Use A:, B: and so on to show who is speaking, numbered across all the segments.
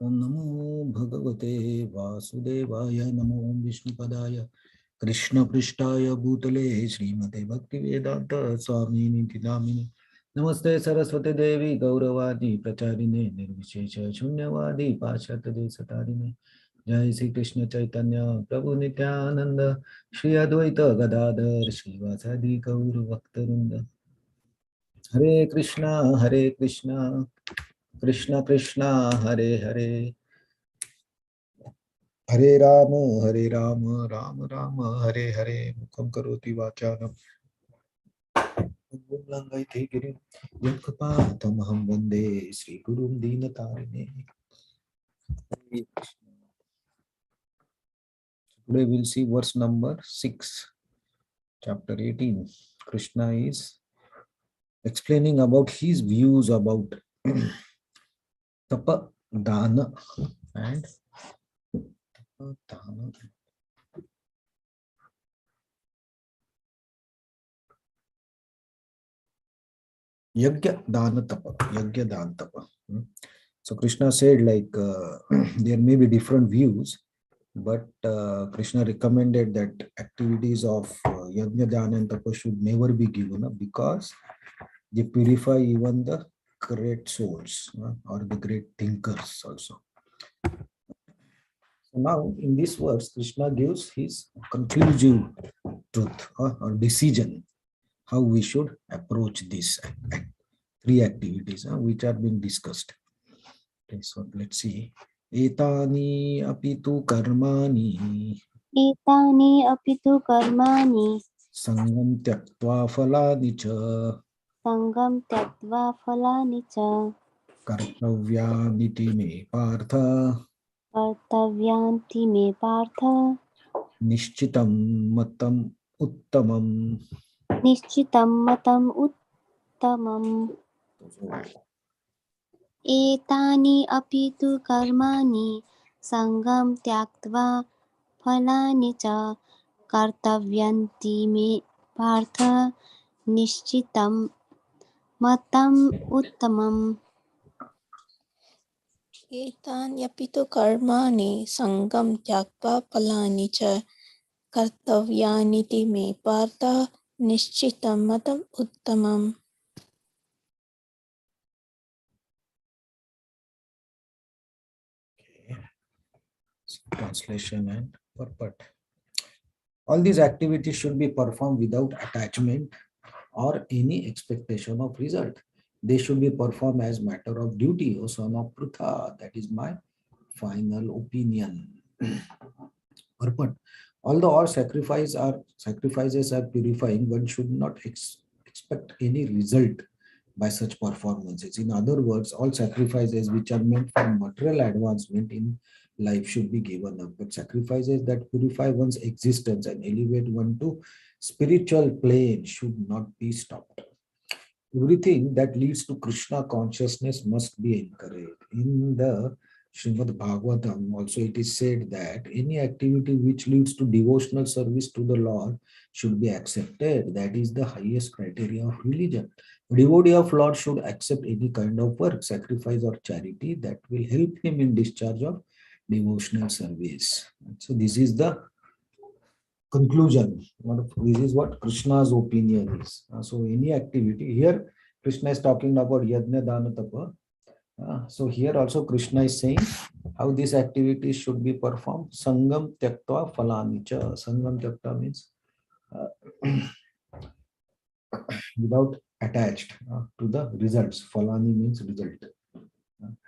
A: Om Namo Bhagavate Vasudevaya Namo Vishnupadaya Krishna Prishtaya Bhutale Srimate Bhaktivedanta Swami Niti Namini Namaste Saraswati Devi Gauravadi Pracharine Nirvishesha Shunyavadi Pashatade Satarine Jai Sri Krishna Chaitanya Prabhu Nityananda Shri Advaita Gadadhar Srivasadi Gaur Bhaktarunda Hare Krishna Krishna Krishna Hare Hare Hare Rama, Rama Rama, Hare Hare, Mukham Karoti Vachanam, Langaite Girim, Yakapatamaham Vande, Sri Gurum Dinatarine. Today we'll see verse number 6, chapter 18. Krishna is explaining about his views about Tapa, Dana, and Dana. Yagya Dana Tapa, Yagya Dana Tapa. So Krishna said there may be different views, but Krishna recommended that activities of Yajna, Dana and Tapa should never be given up because they purify even the great souls or the great thinkers also. So now in this verse, Krishna gives his conclusive truth or decision how we should approach these three activities which are being discussed. Okay, so let's see. Etani apitu karmani
B: एतानि अपि तु कर्माणि
A: sangam tyaktva phalani cha
B: सङ्गं त्यक्त्वा फलानि च
A: kartavyamiti me partha
B: कर्तव्यान्ति मे Partha
A: nishchitam matam uttamam.
B: निश्चितं मतम् उत्तमम् एतानि अपि तु कर्माणि सङ्गं त्यक्त्वा फलानि च कर्तव्यान्ति मे पार्थ निश्चितं मतम् उत्तमम्
C: एतान्यपि तु कर्माणि सङ्गं त्यक्त्वा फलानि च कर्तव्यानीति मे पार्थ निश्चितं मतम् उत्तमम्.
A: Translation and purport. All these activities should be performed without attachment or any expectation of result. They should be performed as matter of duty, O son of Prutha. That is my final opinion. Purport. Although all sacrifices are purifying, one should not expect any result by such performances. In other words, all sacrifices which are meant for material advancement in life should be given up. But sacrifices that purify one's existence and elevate one to spiritual plane should not be stopped. Everything that leads to Krishna consciousness must be encouraged. In the Srimad Bhagavatam, also it is said that any activity which leads to devotional service to the Lord should be accepted. That is the highest criteria of religion. A devotee of Lord should accept any kind of work, sacrifice or charity that will help him in discharge of devotional service. So this is the conclusion. This is what Krishna's opinion is. So any activity here, Krishna is talking about Yajna Dana Tapa. So here also Krishna is saying how these activities should be performed. Sangam Tyaktva Falani Cha. Sangam Tyakta means without attached to the results. Falani means result.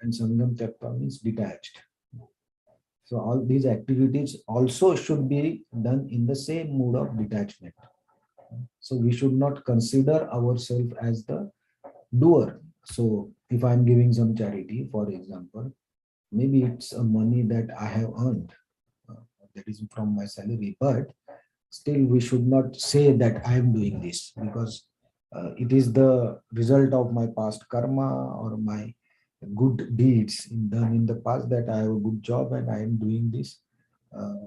A: And Sangam Tyakta means detached. So all these activities also should be done in the same mood of detachment. So we should not consider ourselves as the doer. So if I'm giving some charity, for example, maybe it's a money that I have earned, that is from my salary, but still we should not say that I am doing this because it is the result of my past karma or my good deeds done in the past that I have a good job and I am doing this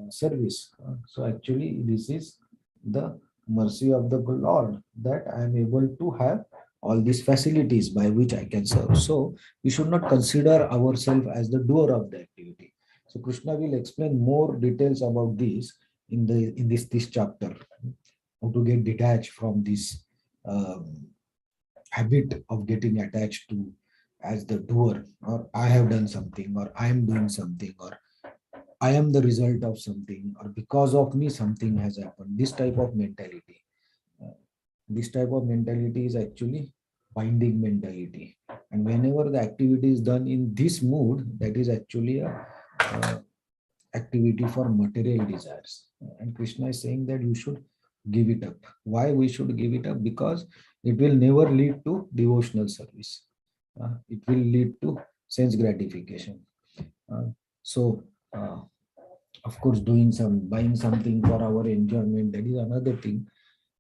A: service. So actually this is the mercy of the Lord that I am able to have all these facilities by which I can serve. So we should not consider ourselves as the doer of the activity. So Krishna will explain more details about this in this chapter, how to get detached from this habit of getting attached to as the doer, or I have done something, or I am doing something, or I am the result of something, or because of me something has happened. This type of mentality. Uh, this type of mentality is actually binding mentality. And whenever the activity is done in this mood, that is actually a activity for material desires. And Krishna is saying that you should give it up. Why we should give it up? Because it will never lead to devotional service. It will lead to sense gratification. Uh, so, uh, of course, buying something for our enjoyment, that is another thing.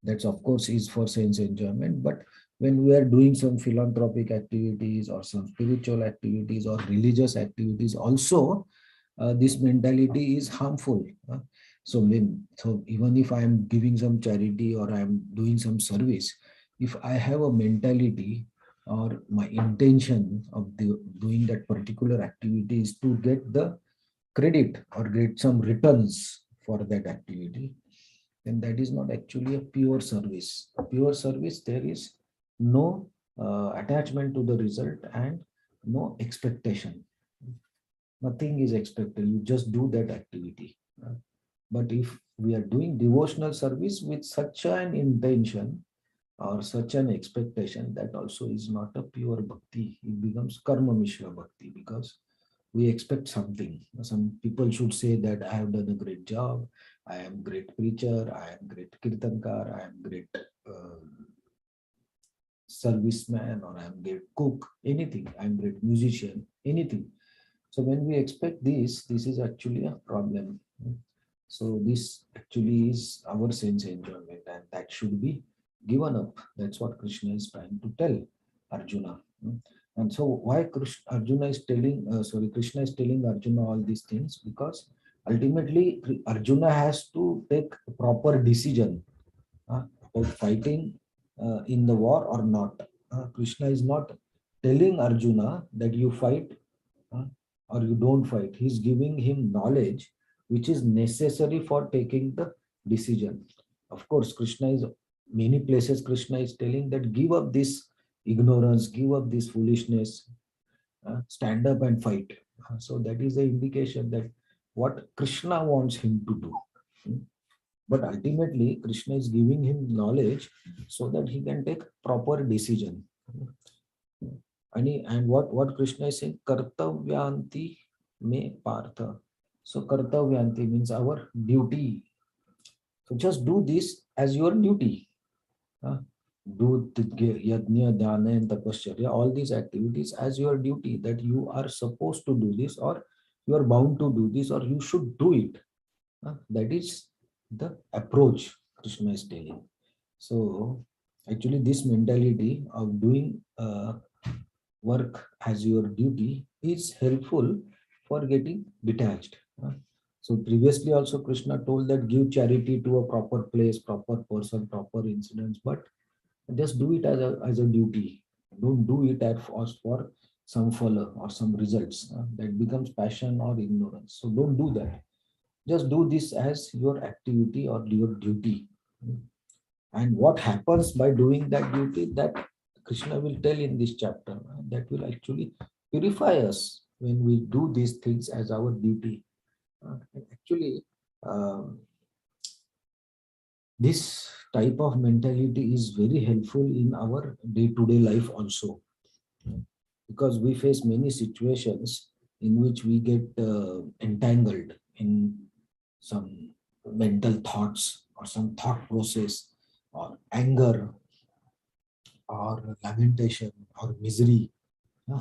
A: That's of course is for sense enjoyment. But when we are doing some philanthropic activities or some spiritual activities or religious activities, also this mentality is harmful. So even if I am giving some charity or I am doing some service, if I have a mentality or my intention of doing that particular activity is to get the credit or get some returns for that activity, then that is not actually a pure service. Pure service, there is no attachment to the result and no expectation. Nothing is expected. You just do that activity. But if we are doing devotional service with such an intention or such an expectation, that also is not a pure bhakti. It becomes karma mishra bhakti because we expect something. Some people should say that I have done a great job, I am great preacher, I am great kirtankar, I am great uh, serviceman, or I am great cook, anything, I am great musician, anything. So when we expect this is actually a problem. So this actually is our sense enjoyment, and that should be given up. That's what Krishna is trying to tell Arjuna. And so why Krishna is telling Arjuna all these things, because ultimately Arjuna has to take a proper decision about fighting in the war or not. Krishna is not telling Arjuna that you fight uh, or you don't fight. He's giving him knowledge which is necessary for taking the decision. Of course, many places Krishna is telling that give up this ignorance, give up this foolishness, stand up and fight. So that is the indication that what Krishna wants him to do. But ultimately, Krishna is giving him knowledge so that he can take proper decision. And what Krishna is saying, kartavyanti me partha. So kartavyanti means our duty. So just do this as your duty. Do yajna, dana, and tapasya, all these activities as your duty, that you are supposed to do this, or you are bound to do this, or you should do it. That is the approach Krishna is telling. So actually, this mentality of doing work as your duty is helpful for getting detached. So previously also Krishna told that give charity to a proper place, proper person, proper incidents, but just do it as a duty. Don't do it as for some follow or some results. That becomes passion or ignorance. So don't do that. Just do this as your activity or your duty. And what happens by doing that duty, that Krishna will tell in this chapter, that will actually purify us when we do these things as our duty. Actually, um, this type of mentality is very helpful in our day-to-day life also, because we face many situations in which we get entangled in some mental thoughts or some thought process or anger or lamentation or misery.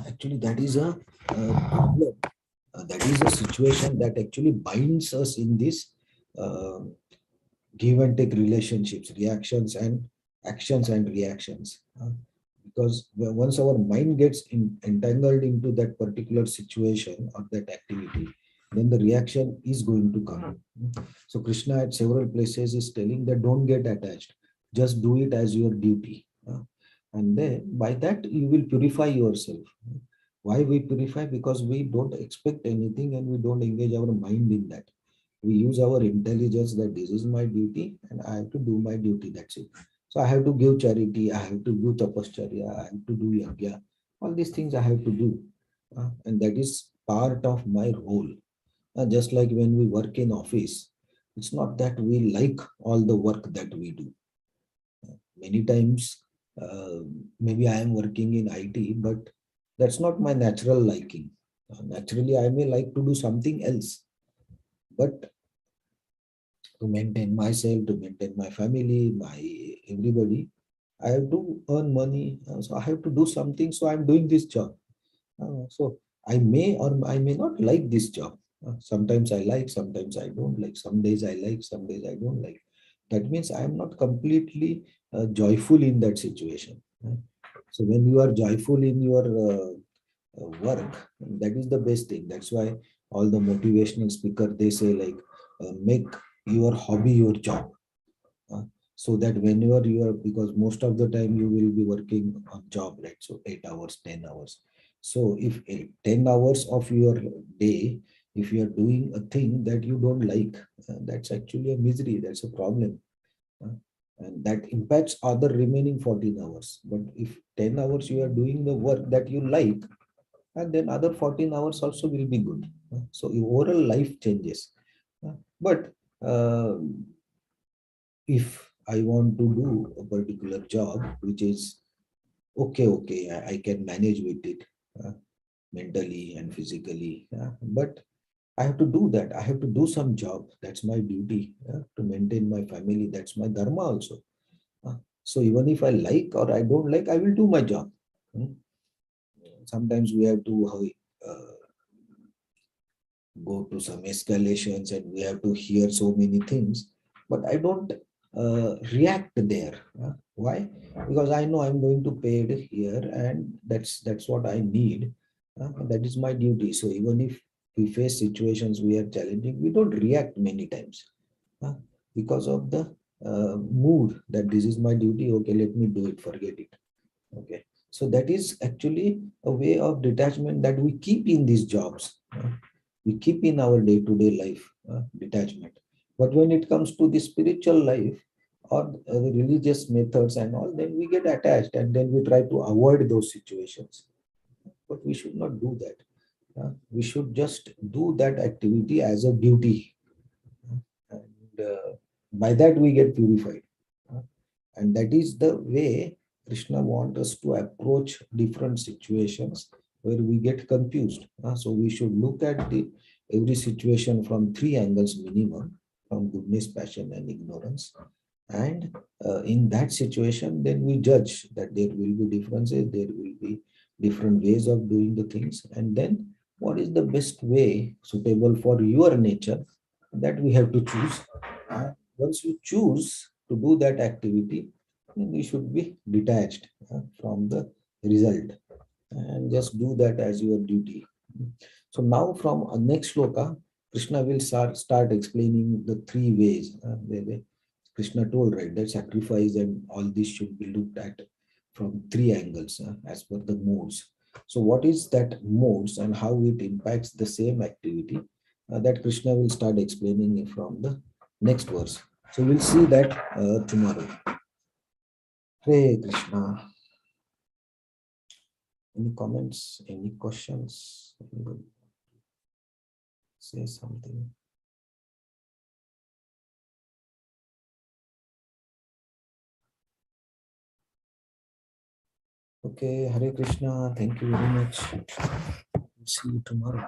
A: Actually, that is a problem. That is a situation that actually binds us in this uh, give and take relationships, reactions and actions and reactions. Because once our mind gets entangled into that particular situation or that activity, then the reaction is going to come. So Krishna at several places is telling that don't get attached. Just do it as your duty. And then by that you will purify yourself. Why we purify? Because we don't expect anything and we don't engage our mind in that. We use our intelligence that this is my duty and I have to do my duty. That's it. So I have to give charity, I have to do tapascharya, I have to do yajna. All these things I have to do. And that is part of my role. Just like when we work in office, it's not that we like all the work that we do. Many times, uh, maybe I am working in IT, but that's not my natural liking. Naturally, I may like to do something else, but to maintain myself, to maintain my family, my everybody, I have to earn money. So I have to do something. So I'm doing this job. So I may or I may not like this job. Sometimes I like, sometimes I don't like. Some days I like, some days I don't like. That means I am not completely joyful in that situation. So when you are joyful in your work, that is the best thing. That's why all the motivational speaker, they say like, make your hobby your job. uh, so that whenever you are, because most of the time you will be working on job, right? So 8 hours, 10 hours. So if 10 hours of your day, if you are doing a thing that you don't like, that's actually a misery, that's a problem. uh, and that impacts other remaining 14 hours. But if 10 hours you are doing the work that you like, and then other 14 hours also will be good. So your overall life changes. But uh, if I want to do a particular job which is okay, I can manage with it, uh, mentally and physically, but I have to do that. I have to do some job. That's my duty, to maintain my family. That's my dharma also. uh. So even if I like or I don't like, I will do my job. Hmm. Sometimes we have to go to some escalations and we have to hear so many things, but I don't react there. Why? Because I know I'm going to pay it here, and that's what I need. That is my duty. So even if we face situations we are challenging, we don't react many times, uh, because of the mood that this is my duty. Okay, let me do it, forget it. Okay, so that is actually a way of detachment that we keep in these jobs. We keep in our day-to-day life, detachment. But when it comes to the spiritual life or the religious methods and all, then we get attached and then we try to avoid those situations. But we should not do that. We should just do that activity as a duty, and by that we get purified. Uh, and that is the way Krishna wants us to approach different situations where we get confused. So we should look at the every situation from three angles minimum: from goodness, passion, and ignorance. And in that situation, then we judge that there will be differences, there will be different ways of doing the things, and then what is the best way suitable for your nature, that we have to choose. Once you choose to do that activity, then you should be detached from the result and just do that as your duty. So now from next shloka, Krishna will start explaining the three ways, where Krishna told, right, that sacrifice and all this should be looked at from three angles, as per the modes. So what is that modes and how it impacts the same activity, that Krishna will start explaining it from the next verse. So we'll see that tomorrow. Hare Krishna. Any comments? Any questions? Anybody say something? Okay, Hare Krishna. Thank you very much. See you tomorrow.